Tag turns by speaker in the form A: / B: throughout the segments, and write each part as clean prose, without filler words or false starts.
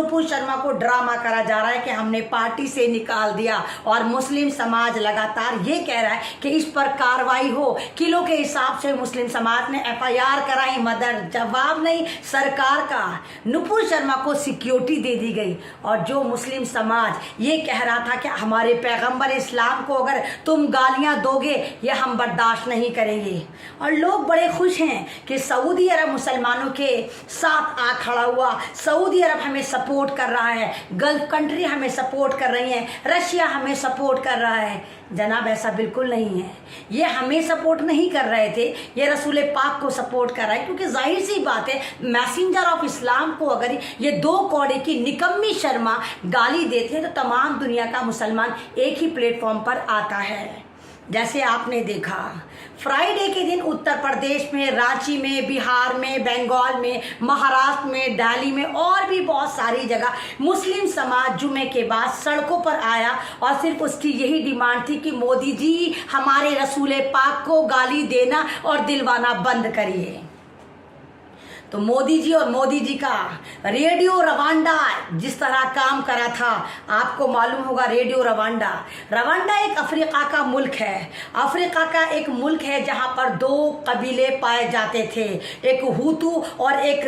A: नुपुर शर्मा को ड्रामा करा जा रहा है कि हमने पार्टी से निकाल दिया, और मुस्लिम समाज लगातार ये कह रहा है कि इस पर कार्रवाई हो। किलो के हिसाब से मुस्लिम समाज ने FIR कराई, मगर जवाब नहीं सरकार का। नुपुर शर्मा को सिक्योरिटी दे दी गई, और जो मुस्लिम समाज ये कह रहा था कि हमारे पैगंबर इस्लाम को अगर तुम गालियां दोगे ये हम बर्दाश्त नहीं करेंगे। और लोग बड़े खुश हैं कि सऊदी अरब मुसलमानों के साथ आ खड़ा हुआ, सऊदी अरब हमें सपोर्ट कर रहा है, गल्फ कंट्री हमें सपोर्ट कर रही हैं, रशिया हमें सपोर्ट कर रहा है। जनाब ऐसा बिल्कुल नहीं है, ये हमें सपोर्ट नहीं कर रहे थे, ये रसूल पाक को सपोर्ट कर रहा है। क्योंकि जाहिर सी बात है, मैसेंजर ऑफ इस्लाम को अगर ये 2 कौड़े की निकम्मी शर्मा गाली देते हैं तो तमाम दुनिया का मुसलमान एक ही प्लेटफॉर्म पर आता है। जैसे आपने देखा फ्राइडे के दिन उत्तर प्रदेश में, रांची में, बिहार में, बंगाल में, महाराष्ट्र में, दिल्ली में और भी बहुत सारी जगह मुस्लिम समाज जुमे के बाद सड़कों पर आया, और सिर्फ उसकी यही डिमांड थी कि मोदी जी हमारे रसूल पाक को गाली देना और दिलवाना बंद करिए। तो मोदी जी और मोदी जी का रेडियो रवांडा जिस तरह काम करा था, आपको मालूम होगा रेडियो रवांडा। रवांडा एक अफ्रीका का मुल्क है, अफ्रीका का एक मुल्क है जहां पर 2 कबीले पाए जाते थे, एक हुतू और एक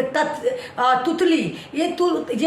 A: तुतली। ये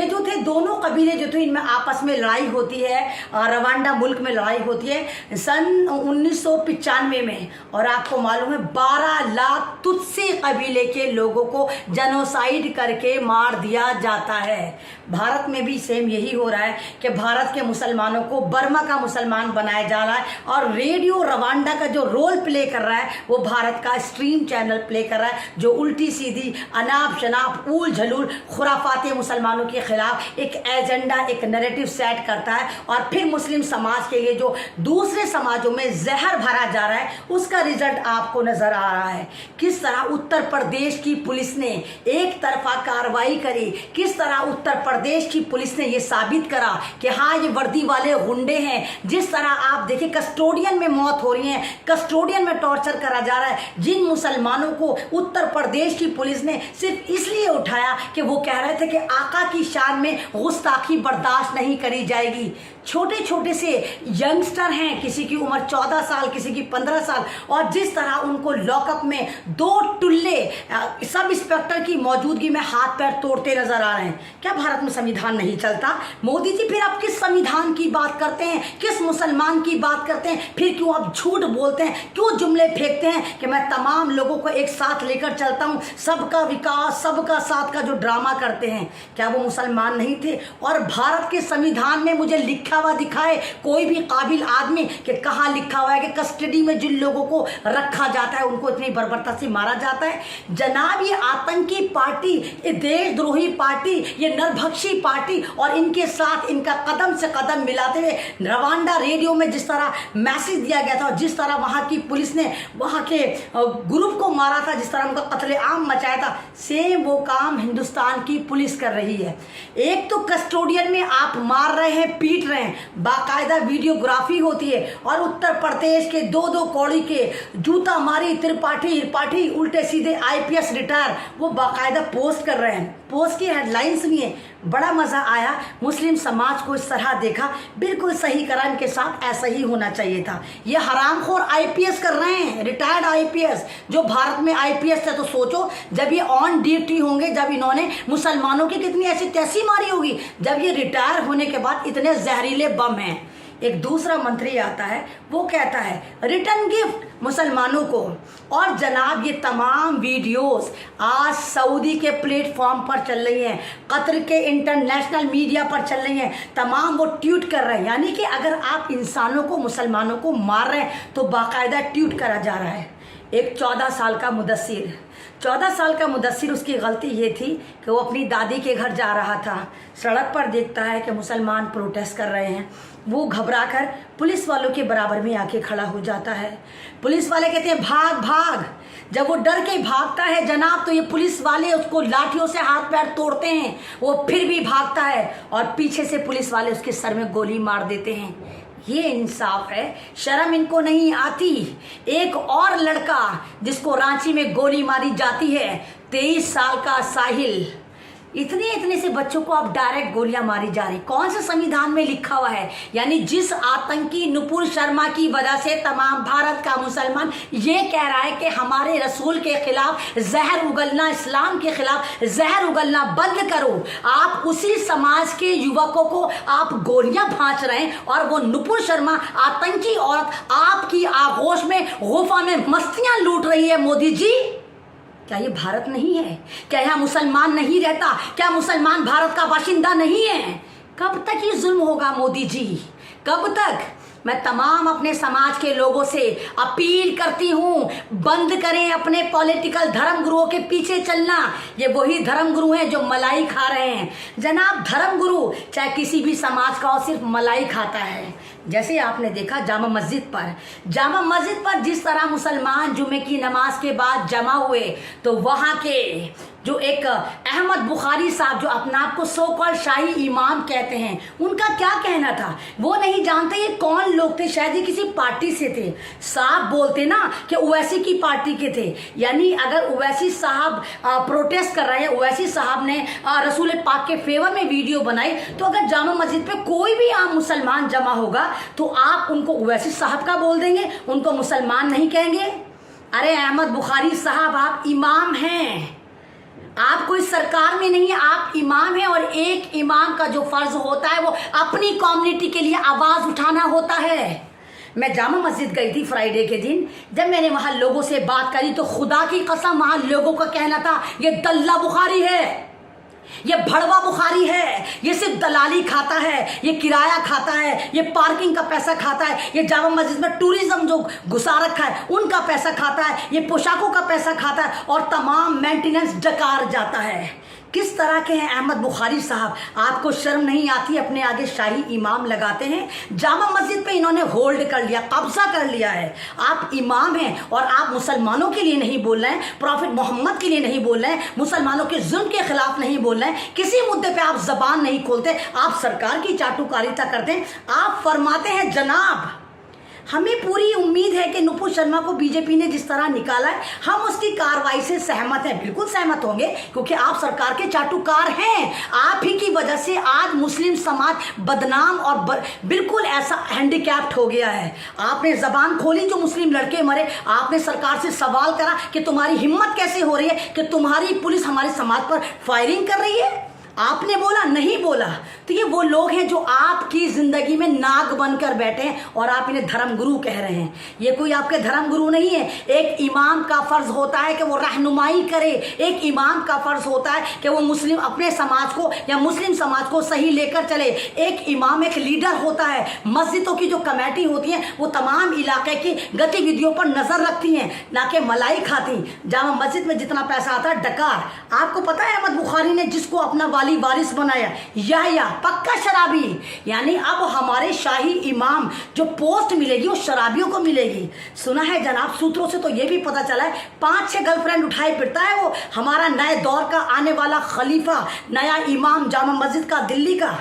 A: जो थे दोनों कबीले जो थे, इनमें आपस में लड़ाई होती है, रवांडा मुल्क में लड़ाई होती है सन 1995 में। और आपको मालूम है 12 लाख तुत्सी कबीले के लोगों को जेनोसाइड करके मार दिया जाता है। भारत में भी सेम यही हो रहा है कि भारत के मुसलमानों को बर्मा का मुसलमान बनाया जा रहा है, और रेडियो रवांडा का जो रोल प्ले कर रहा है वो भारत का स्ट्रीम चैनल प्ले कर रहा है, जो उल्टी सीधी अनाप शनाप ऊल झलूल खुराफाती मुसलमानों के खिलाफ एक एजेंडा, एक नैरेटिव सेट करता है। और फिर मुस्लिम समाज के लिए जो दूसरे समाजों में जहर भरा जा रहा है उसका रिजल्ट आपको नजर आ रहा है। किस तरह उत्तर प्रदेश की पुलिस ने एक तरफा कार्रवाई करी, किस तरह उत्तर प्रदेश की पुलिस ने यह साबित करा कि हाँ ये वर्दी वाले गुंडे हैं। जिस तरह आप देखिए कस्टोडियन में मौत हो रही है, कस्टोडियन में टॉर्चर करा जा रहा है, जिन मुसलमानों को उत्तर प्रदेश की पुलिस ने सिर्फ इसलिए उठाया कि वो कह रहे थे कि आका की शान में गुस्ताखी बर्दाश्त नहीं करी जाएगी। छोटे छोटे से यंगस्टर हैं, किसी की उम्र 14 साल, किसी की 15 साल, और जिस तरह उनको लॉकअप में 2 टुल्ले सब इंस्पेक्टर की मौजूदगी में हाथ पैर तोड़ते नजर आ रहे हैं। क्या भारत में संविधान नहीं चलता? मोदी जी फिर आप किस संविधान की बात करते हैं, किस मुसलमान की बात करते हैं? फिर क्यों आप झूठ बोलते हैं, क्यों जुमले फेंकते हैं कि मैं तमाम लोगों को एक साथ लेकर चलता हूं, सबका विकास सबका साथ का जो ड्रामा करते हैं? क्या वो मुसलमान नहीं थे? और भारत के संविधान में मुझे लिखा हुआ दिखाए कोई भी काबिल आदमी कि कहाँ लिखा हुआ है कि कस्टडी में जिन लोगों को रखा जाता है उनको इतनी बर्बरता से मारा जाता है। जनाब ये आतंकी पार्टी, ये देशद्रोही पार्टी, ये नरभक्षी पार्टी, और इनके साथ इनका कदम से कदम मिलाते हुए रवांडा रेडियो में जिस तरह मैसेज दिया गया था, और जिस तरह वहाँ की पुलिस ने वहाँ के ग्रुप को मारा था, जिस तरह उनका कत्लेआम मचाया था, सेम वो काम हिंदुस्तान की पुलिस कर रही है। एक तो कस्टोडियन में आप मार रहे हैं, पीट रहे हैं, बाकायदा वीडियोग्राफी होती है, और उत्तर प्रदेश के 2-2 कौड़ी के जूता मारी त्रिपाठी उल्टे सीधे IPS रिटायर वो बाकायदा पोस्ट कर रहे हैं। पोस्ट की हेडलाइन सुनिए, बड़ा मज़ा आया। मुस्लिम समाज को इस तरह देखा, बिल्कुल सही करा, इनके साथ ऐसा ही होना चाहिए था। ये हरामखोर IPS कर रहे हैं, रिटायर्ड IPS, जो भारत में IPS थे। तो सोचो जब ये ऑन ड्यूटी होंगे, जब इन्होंने मुसलमानों की कितनी ऐसी तैसी मारी होगी, जब ये रिटायर होने के बाद इतने जहरीले बम हैं। एक दूसरा मंत्री आता है, वो कहता है रिटर्न गिफ्ट मुसलमानों को। और जनाब ये तमाम वीडियोस आज सऊदी के प्लेटफॉर्म पर चल रही हैं, कतर के इंटरनेशनल मीडिया पर चल रही हैं, तमाम वो ट्वीट कर रहे हैं। यानी कि अगर आप इंसानों को, मुसलमानों को मार रहे हैं तो बाकायदा ट्वीट करा जा रहा है। एक 14 साल का मुदस्सिर, उसकी गलती ये थी कि वो अपनी दादी के घर जा रहा था, सड़क पर देखता है कि मुसलमान प्रोटेस्ट कर रहे हैं, वो घबराकर पुलिस वालों के बराबर में आके खड़ा हो जाता है। पुलिस वाले कहते हैं भाग भाग। जब वो डर के भागता है जनाब, तो ये पुलिस वाले उसको लाठियों से हाथ पैर तोड़ते हैं, वो फिर भी भागता है, और पीछे से पुलिस वाले उसके सर में गोली मार देते हैं। ये इंसाफ है? शर्म इनको नहीं आती? एक और लड़का जिसको रांची में गोली मारी जाती है, 23 साल का साहिल, इतने से बच्चों को अब डायरेक्ट गोलियां मारी जा रही। कौन से संविधान में लिखा हुआ है? यानी जिस आतंकी नुपुर शर्मा की वजह से तमाम भारत का मुसलमान ये कह रहा है कि हमारे रसूल के खिलाफ जहर उगलना, इस्लाम के खिलाफ जहर उगलना बंद करो, आप उसी समाज के युवकों को आप गोलियां भांच रहे हैं और वो नुपुर शर्मा आतंकी औरत आपकी आगोश में गुफा में मस्तियां लूट रही है। मोदी जी, क्या ये भारत नहीं है? क्या यहाँ मुसलमान नहीं रहता? क्या मुसलमान भारत का बाशिंदा नहीं है? कब तक ये जुल्म होगा मोदी जी, कब तक? मैं तमाम अपने समाज के लोगों से अपील करती हूँ, बंद करें अपने पॉलिटिकल धर्मगुरुओं के पीछे चलना। ये वही धर्मगुरु हैं जो मलाई खा रहे हैं। जनाब, धर्मगुरु चाहे किसी भी समाज का हो, सिर्फ मलाई खाता है। जैसे आपने देखा जामा मस्जिद पर जिस तरह मुसलमान जुमे की नमाज के बाद जमा हुए, तो वहाँ के जो एक अहमद बुखारी साहब जो अपना आप को सो कॉल्ड शाही इमाम कहते हैं, उनका क्या कहना था? वो नहीं जानते ये कौन लोग थे, शायद ये किसी पार्टी से थे। साहब बोलते ना कि ओवैसी की पार्टी के थे। यानी अगर ओवैसी साहब प्रोटेस्ट कर रहे हैं, ओवैसी साहब ने रसूल पाक के फेवर में वीडियो बनाई, तो अगर जामा मस्जिद पे कोई भी आम मुसलमान जमा होगा तो आप उनको ओवैसी साहब का बोल देंगे, उनको मुसलमान नहीं कहेंगे? अरे अहमद बुखारी साहब, आप इमाम हैं, आप कोई सरकार में नहीं है, आप इमाम हैं। और एक इमाम का जो फर्ज होता है वो अपनी कम्युनिटी के लिए आवाज उठाना होता है। मैं जामा मस्जिद गई थी फ्राइडे के दिन, जब मैंने वहां लोगों से बात करी तो खुदा की कसम वहां लोगों का कहना था ये दल्ला बुखारी है, ये भड़वा बुखारी है, ये सिर्फ दलाली खाता है, ये किराया खाता है, ये पार्किंग का पैसा खाता है, ये जामा मस्जिद में टूरिज्म जो घुसा रखा है उनका पैसा खाता है, ये पोशाकों का पैसा खाता है और तमाम मेंटेनेंस डकार जाता है। किस तरह के हैं अहमद बुखारी साहब? आपको शर्म नहीं आती? अपने आगे शाही इमाम लगाते हैं। जामा मस्जिद पे इन्होंने होल्ड कर लिया, कब्जा कर लिया है। आप इमाम हैं और आप मुसलमानों के लिए नहीं बोल रहे हैं, प्रॉफिट मोहम्मद के लिए नहीं बोल रहे हैं, मुसलमानों के जुल्म के खिलाफ नहीं बोल रहे हैं, किसी मुद्दे पे आप जबान नहीं खोलते, आप सरकार की चाटुकारिता करते हैं। आप फरमाते हैं जनाब, हमें पूरी उम्मीद है कि नुपुर शर्मा को बीजेपी ने जिस तरह निकाला है हम उसकी कार्रवाई से सहमत हैं। बिल्कुल सहमत होंगे, क्योंकि आप सरकार के चाटुकार हैं। आप ही की वजह से आज मुस्लिम समाज बदनाम और बिल्कुल ऐसा हैंडीकैप्ड हो गया है। आपने जबान खोली, जो मुस्लिम लड़के मरे, आपने सरकार से सवाल करा कि तुम्हारी हिम्मत कैसे हो रही है कि तुम्हारी पुलिस हमारे समाज पर फायरिंग कर रही है? आपने बोला? नहीं बोला। तो ये वो लोग हैं जो आपकी जिंदगी में नाग बनकर बैठे हैं और आप इन्हें धर्मगुरु कह रहे हैं। ये कोई आपके धर्मगुरु नहीं है। एक इमाम का फर्ज होता है कि वो रहनुमाई करे, एक इमाम का फर्ज होता है कि वो मुस्लिम अपने समाज को या मुस्लिम समाज को सही लेकर चले। एक इमाम एक लीडर होता है। मस्जिदों की जो कमेटी होती है वो तमाम इलाके की गतिविधियों पर नजर रखती हैं, ना कि मलाई खाती। जामा मस्जिद में जितना पैसा आता है डकार। आपको पता है अहमद बुखारी ने जिसको अपना वारिस बनाया, या पक्का शराबी। यानी अब हमारे शाही इमाम जो पोस्ट मिलेगी वो शराबियों को मिलेगी। सुना है जनाब, सूत्रों से तो ये भी पता चला है 5-6 गर्लफ्रेंड उठाए फिरता है वो हमारा नए दौर का आने वाला खलीफा, नया इमाम जामा मस्जिद का, दिल्ली का।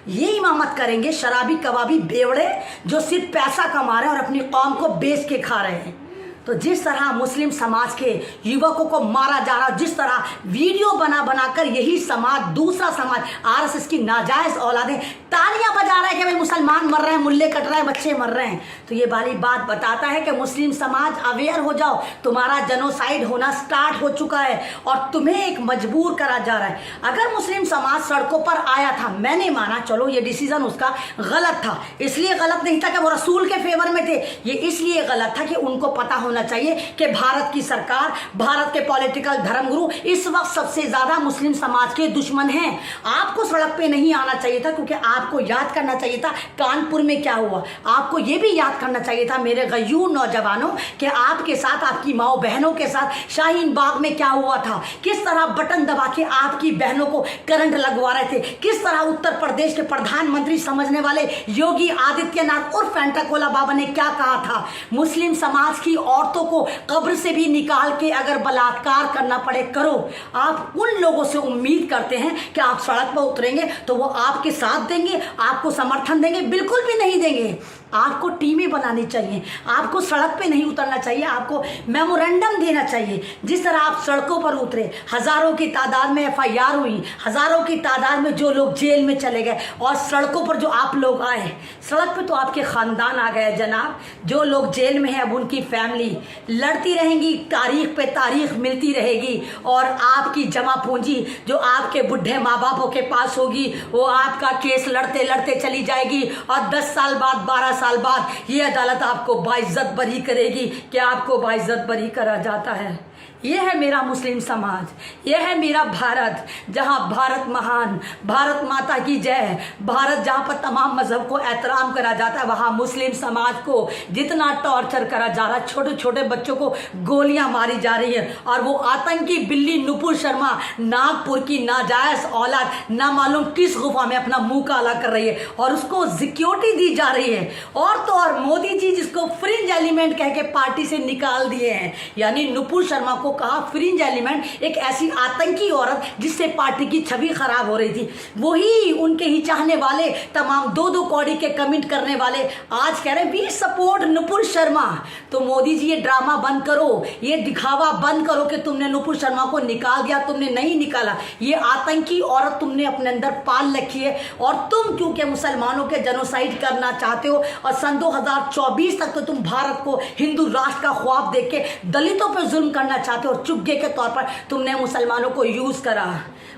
A: ये इमामत करेंगे शराबी कबाबी बेवड़े जो सिर्फ पैसा कमा रहे हैं और अपनी कौम को बेच के खा रहे हैं। तो जिस तरह मुस्लिम समाज के युवकों को मारा जा रहा है, जिस तरह वीडियो बनाकर यही समाज, दूसरा समाज आरएसएस की नाजायज औलादें तालियां बजा रहा है कि भाई मुसलमान मर रहे हैं, मुल्ले कट रहे हैं, बच्चे मर रहे हैं, तो ये वाली बात बताता है कि मुस्लिम समाज अवेयर हो जाओ, तुम्हारा जेनोसाइड होना स्टार्ट हो चुका है और तुम्हें एक मजबूर करा जा रहा है। अगर मुस्लिम समाज सड़कों पर आया था, मैंने माना चलो ये डिसीजन उसका गलत था। इसलिए गलत नहीं था कि वो रसूल के फेवर में थे, ये इसलिए गलत था कि उनको पता होना चाहिए कि भारत की सरकार, भारत के पॉलिटिकल धर्मगुरु इस वक्त सबसे ज्यादा मुस्लिम समाज के दुश्मन हैं। आपको सड़क पे नहीं आना चाहिए था, क्योंकि आपको याद करना चाहिए था कानपुर में क्या हुआ। आपको यह भी याद करना चाहिए था मेरे गयूर नौजवानों कि आपके साथ, आपकी माओ बहनों के साथ शाहीन बाग में क्या हुआ था। किस तरह बटन दबा के आपकी बहनों को करंट लगवा रहे थे। किस तरह उत्तर प्रदेश के प्रधानमंत्री समझने वाले योगी आदित्यनाथ उर्फ फेंटाकोला बाबा ने क्या कहा था, मुस्लिम समाज की औरतों को कब्र से भी निकाल के अगर बलात्कार करना पड़े करो। आप उन लोगों से उम्मीद करते हैं कि आप सड़क पर उतरेंगे तो वो आपके साथ देंगे, आपको समर्थन देंगे? बिल्कुल भी नहीं देंगे। आपको टीमें बनानी चाहिए, आपको सड़क पे नहीं उतरना चाहिए, आपको मेमोरेंडम देना चाहिए। जिस तरह आप सड़कों पर उतरे, हज़ारों की तादाद में एफआईआर हुई, हज़ारों की तादाद में जो लोग जेल में चले गए, और सड़कों पर जो आप लोग आए, सड़क पे तो आपके ख़ानदान आ गए जनाब। जो लोग जेल में हैं अब उनकी फैमिली लड़ती रहेंगी, तारीख पे तारीख मिलती रहेगी, और आपकी जमा पूंजी जो आपके बुढ़े माँ बापों के पास होगी वो आपका केस लड़ते लड़ते चली जाएगी, और 10 साल बाद 12 साल बाद ये अदालत आपको बाइज्जत बरी करेगी। क्या आपको बाइज्जत बरी करा जाता है? यह है मेरा मुस्लिम समाज, यह है मेरा भारत, जहाँ भारत महान, भारत माता की जय, भारत जहाँ पर तमाम मजहब को एहतराम करा जाता है, वहाँ मुस्लिम समाज को जितना टॉर्चर करा जा रहा है, छोटे छोटे बच्चों को गोलियां मारी जा रही है, और वो आतंकी बिल्ली नुपुर शर्मा नागपुर की नाजायज औलाद ना मालूम किस गुफा में अपना मुंह काला कर रही है, और उसको सिक्योरिटी दी जा रही है। और तो और मोदी जी जिसको फ्रिंज एलिमेंट कह के पार्टी से निकाल दिए हैं, यानी नुपुर शर्मा को कहा फ्रिंज एलिमेंट, एक ऐसी आतंकी औरत जिससे पार्टी की छवि खराब हो रही थी। वही उनके ही चाहने वाले तमाम 2-2 कौड़ी के कमेंट करने वाले आज कह रहे हैं वी सपोर्ट नुपुर शर्मा। तो मोदी जी ये ड्रामा बंद करो, ये दिखावा बंद करो कि तुमने नुपुर शर्मा को निकाल दिया। तुमने नहीं निकाला, ये आतंकी औरत तुमने अपने अंदर पाल रखी है, और तुम क्योंकि मुसलमानों के जेनोसाइड करना चाहते हो, और सन 2024 तक तो तुम भारत को हिंदू राष्ट्र का ख्वाब देख के दलितों पर जुल्म करना चाहते हो, और चुग्गे के तौर पर तुमने मुसलमानों को यूज करा।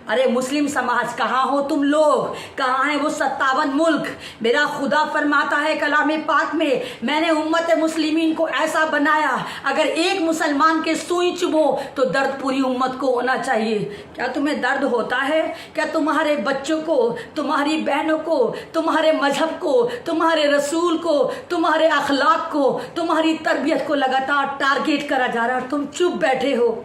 A: अरे मुस्लिम समाज कहाँ हो तुम लोग? कहाँ है वो 57 मुल्क? मेरा खुदा फरमाता है कलाम पाक में, मैंने उम्मत मुस्लिमीन को ऐसा बनाया, अगर एक मुसलमान के सुई चुभो तो दर्द पूरी उम्मत को होना चाहिए। क्या तुम्हें दर्द होता है? क्या तुम्हारे बच्चों को, तुम्हारी बहनों को, तुम्हारे मजहब को, तुम्हारे रसूल को, तुम्हारे अखलाक को, तुम्हारी तरबियत को लगातार टारगेट करा जा रहा है और तुम चुप बैठे हो?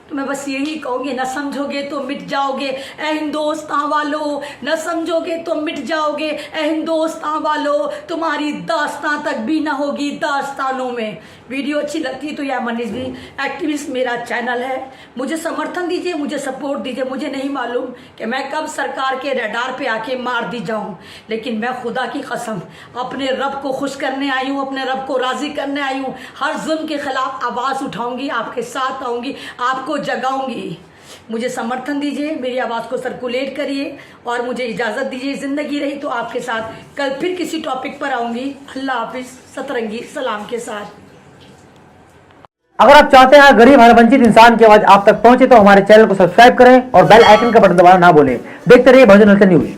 A: तो मैं बस यही कहूँगी, न समझोगे तो मिट जाओगे ए हिंदुस्तान वालों, न समझोगे तो मिट जाओगे ए हिंदुस्तान वालों, तुम्हारी दास्तां तक भी ना होगी दास्तानों में। वीडियो अच्छी लगती है तो यह मनीष भी एक्टिविस्ट मेरा चैनल है, मुझे समर्थन दीजिए, मुझे सपोर्ट दीजिए। मुझे नहीं मालूम कि मैं कब सरकार के रडार पे आके मार दी जाऊँ, लेकिन मैं खुदा की कसम अपने रब को खुश करने आई हूँ, अपने रब को राज़ी करने आई हूँ। हर जुल्म के खिलाफ आवाज़ उठाऊँगी, आपके साथ आऊँगी, आपको जगाऊँगी। मुझे समर्थन दीजिए, मेरी आवाज़ को सर्कुलेट करिए, और मुझे इजाज़त दीजिए। ज़िंदगी रही तो आपके साथ कल फिर किसी टॉपिक पर आऊँगी। अल्लाह हाफिज़, सतरंगी सलाम के साथ।
B: अगर आप चाहते हैं गरीब हर वंचित इंसान की आवाज आप तक पहुंचे तो हमारे चैनल को सब्सक्राइब करें और बेल आइकन का बटन दबाना ना भूलें। देखते रहिए बहुजन न्यूज।